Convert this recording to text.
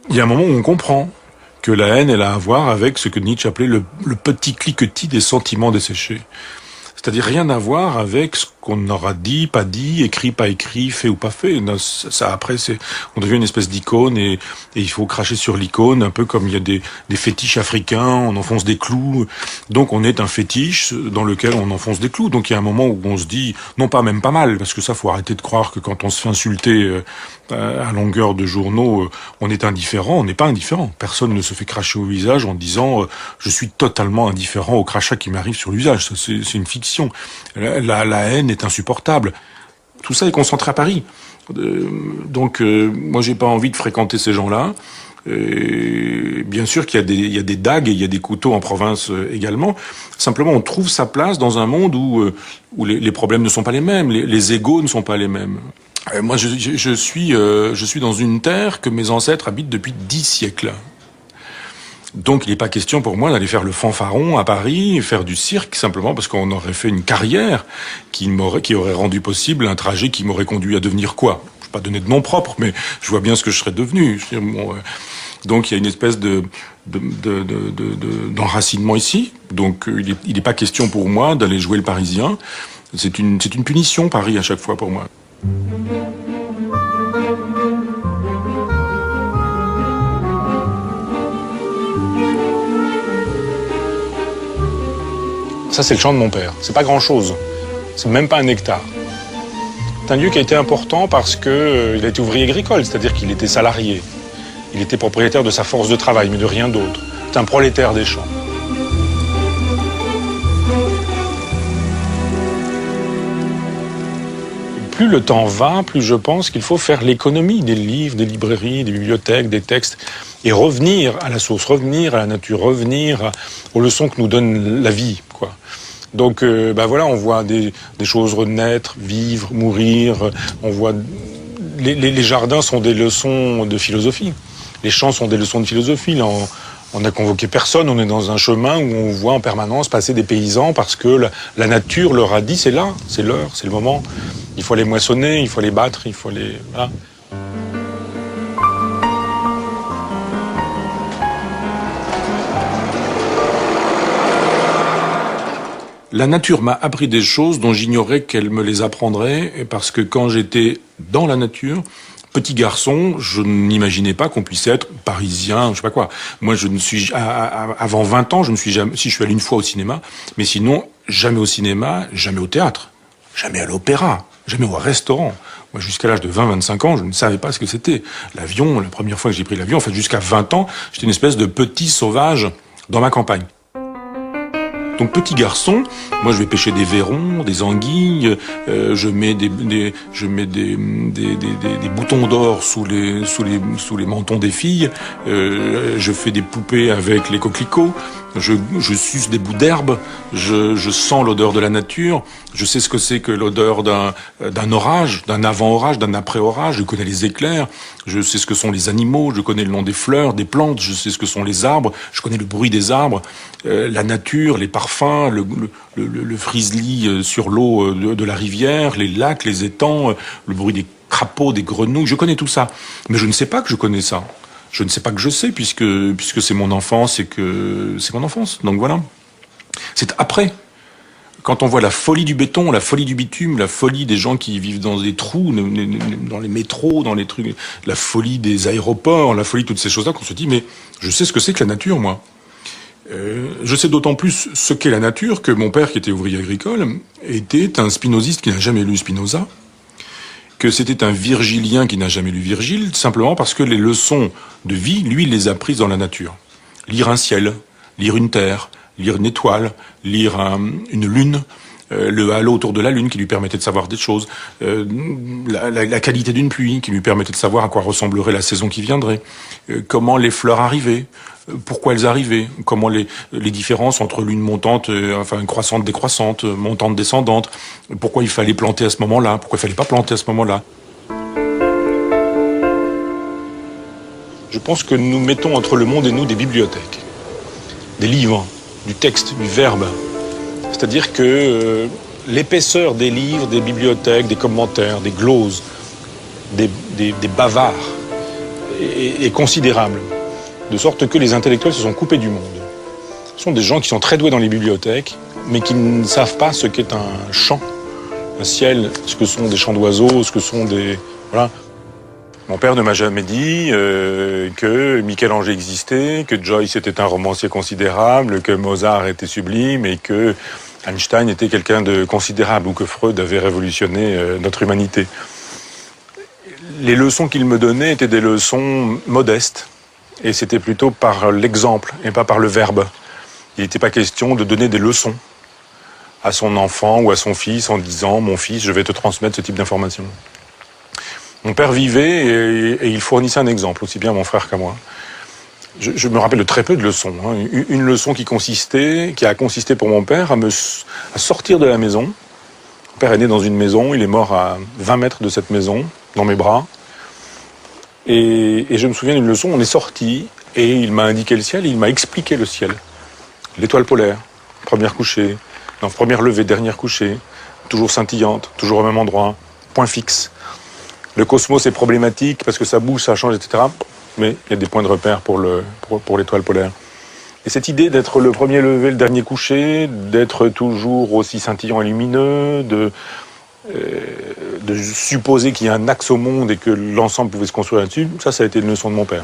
il y a un moment où on comprend que la haine, elle a à voir avec ce que Nietzsche appelait le petit cliquetis des sentiments desséchés. C'est-à-dire rien à voir avec ce qu'on aura dit, pas dit, écrit, pas écrit, fait ou pas fait. Ça après, on devient une espèce d'icône et il faut cracher sur l'icône, un peu comme il y a des fétiches africains, on enfonce des clous. Donc on est un fétiche dans lequel on enfonce des clous. Donc il y a un moment où on se dit, non pas même pas mal, parce que ça, faut arrêter de croire que quand on se fait insulter à longueur de journaux, on est indifférent. On n'est pas indifférent. Personne ne se fait cracher au visage en disant je suis totalement indifférent au crachat qui m'arrive sur le visage. C'est une fiction. La haine est insupportable. Tout ça est concentré à Paris. Moi, j'ai pas envie de fréquenter ces gens-là. Bien sûr qu'il y a des dagues et il y a des couteaux en province également. Simplement, on trouve sa place dans un monde où les problèmes ne sont pas les mêmes, les égos ne sont pas les mêmes. Moi, je suis dans une terre que mes ancêtres habitent depuis 10 siècles. Donc il n'est pas question pour moi d'aller faire le fanfaron à Paris, faire du cirque, simplement parce qu'on aurait fait une carrière qui aurait rendu possible un trajet qui m'aurait conduit à devenir quoi ? Je ne vais pas donner de nom propre, mais je vois bien ce que je serais devenu. Donc il y a une espèce d'enracinement ici. Donc il n'est pas question pour moi d'aller jouer le Parisien. C'est une punition, Paris, à chaque fois pour moi. Ça, c'est le champ de mon père. C'est pas grand-chose. C'est même pas un hectare. C'est un lieu qui a été important parce que il a été ouvrier agricole, c'est-à-dire qu'il était salarié. Il était propriétaire de sa force de travail, mais de rien d'autre. C'est un prolétaire des champs. Plus le temps va, plus je pense qu'il faut faire l'économie des livres, des librairies, des bibliothèques, des textes, et revenir à la source, revenir à la nature, revenir aux leçons que nous donne la vie, quoi. Donc, voilà, on voit des choses renaître, vivre, mourir. On voit les jardins sont des leçons de philosophie. Les champs sont des leçons de philosophie. Là, on n'a convoqué personne. On est dans un chemin où on voit en permanence passer des paysans parce que la nature leur a dit c'est là, c'est l'heure, c'est le moment. Il faut les moissonner, il faut les battre, il faut les voilà. La nature m'a appris des choses dont j'ignorais qu'elle me les apprendrait, parce que quand j'étais dans la nature, petit garçon, je n'imaginais pas qu'on puisse être parisien, je sais pas quoi. Moi, je ne suis avant 20 ans, je ne suis jamais, si je suis allé une fois au cinéma, mais sinon jamais au cinéma, jamais au théâtre, jamais à l'opéra, jamais au restaurant. Moi, jusqu'à l'âge de 20-25 ans, je ne savais pas ce que c'était. L'avion, la première fois que j'ai pris l'avion, en fait, jusqu'à 20 ans, j'étais une espèce de petit sauvage dans ma campagne. Donc petit garçon, moi je vais pêcher des vairons, des anguilles, je mets des boutons d'or sous les mentons des filles, je fais des poupées avec les coquelicots, je suce des bouts d'herbe, je sens l'odeur de la nature, je sais ce que c'est que l'odeur d'un orage, d'un avant-orage, d'un après-orage, je connais les éclairs, je sais ce que sont les animaux, je connais le nom des fleurs, des plantes, je sais ce que sont les arbres, je connais le bruit des arbres, la nature, les parfums, le frisely sur l'eau de la rivière, les lacs, les étangs, le bruit des crapauds, des grenouilles, je connais tout ça. Mais je ne sais pas que je connais ça. Je ne sais pas que je sais, puisque c'est mon enfance et que c'est mon enfance. Donc voilà. C'est après. Quand on voit la folie du béton, la folie du bitume, la folie des gens qui vivent dans des trous, dans les métros, dans les trucs, la folie des aéroports, la folie de toutes ces choses-là, qu'on se dit, mais je sais ce que c'est que la nature, moi. Je sais d'autant plus ce qu'est la nature que mon père, qui était ouvrier agricole, était un spinoziste qui n'a jamais lu Spinoza, que c'était un virgilien qui n'a jamais lu Virgile, simplement parce que les leçons de vie, lui, il les a prises dans la nature. Lire un ciel, lire une terre, lire une étoile, lire une lune, le halo autour de la lune qui lui permettait de savoir des choses, la qualité d'une pluie qui lui permettait de savoir à quoi ressemblerait la saison qui viendrait, comment les fleurs arrivaient, pourquoi elles arrivaient, comment les différences entre l'une montante, croissante, décroissante, montante, descendante, pourquoi il fallait planter à ce moment-là, pourquoi il fallait pas planter à ce moment-là. Je pense que nous mettons entre le monde et nous des bibliothèques, des livres, du texte, du verbe. C'est-à-dire que l'épaisseur des livres, des bibliothèques, des commentaires, des gloses, des bavards, est considérable. De sorte que les intellectuels se sont coupés du monde. Ce sont des gens qui sont très doués dans les bibliothèques, mais qui ne savent pas ce qu'est un chant, un ciel, ce que sont des chants d'oiseaux, ce que sont des... Voilà. Mon père ne m'a jamais dit que Michel-Ange existait, que Joyce était un romancier considérable, que Mozart était sublime et que Einstein était quelqu'un de considérable ou que Freud avait révolutionné notre humanité. Les leçons qu'il me donnait étaient des leçons modestes et c'était plutôt par l'exemple et pas par le verbe. Il n'était pas question de donner des leçons à son enfant ou à son fils en disant « Mon fils, je vais te transmettre ce type d'informations ». Mon père vivait et il fournissait un exemple, aussi bien à mon frère qu'à moi. Je me rappelle de très peu de leçons. Une leçon qui a consisté pour mon père à sortir de la maison. Mon père est né dans une maison, il est mort à 20 mètres de cette maison, dans mes bras. Et je me souviens d'une leçon, on est sorti et il m'a indiqué le ciel, il m'a expliqué le ciel. L'étoile polaire, première couchée, non, première levée, dernière couchée, toujours scintillante, toujours au même endroit, point fixe. Le cosmos est problématique parce que ça bouge, ça change, etc. Mais il y a des points de repère pour l'étoile polaire. Et cette idée d'être le premier levé, le dernier couché, d'être toujours aussi scintillant et lumineux, de supposer qu'il y a un axe au monde et que l'ensemble pouvait se construire là-dessus, ça a été une leçon de mon père.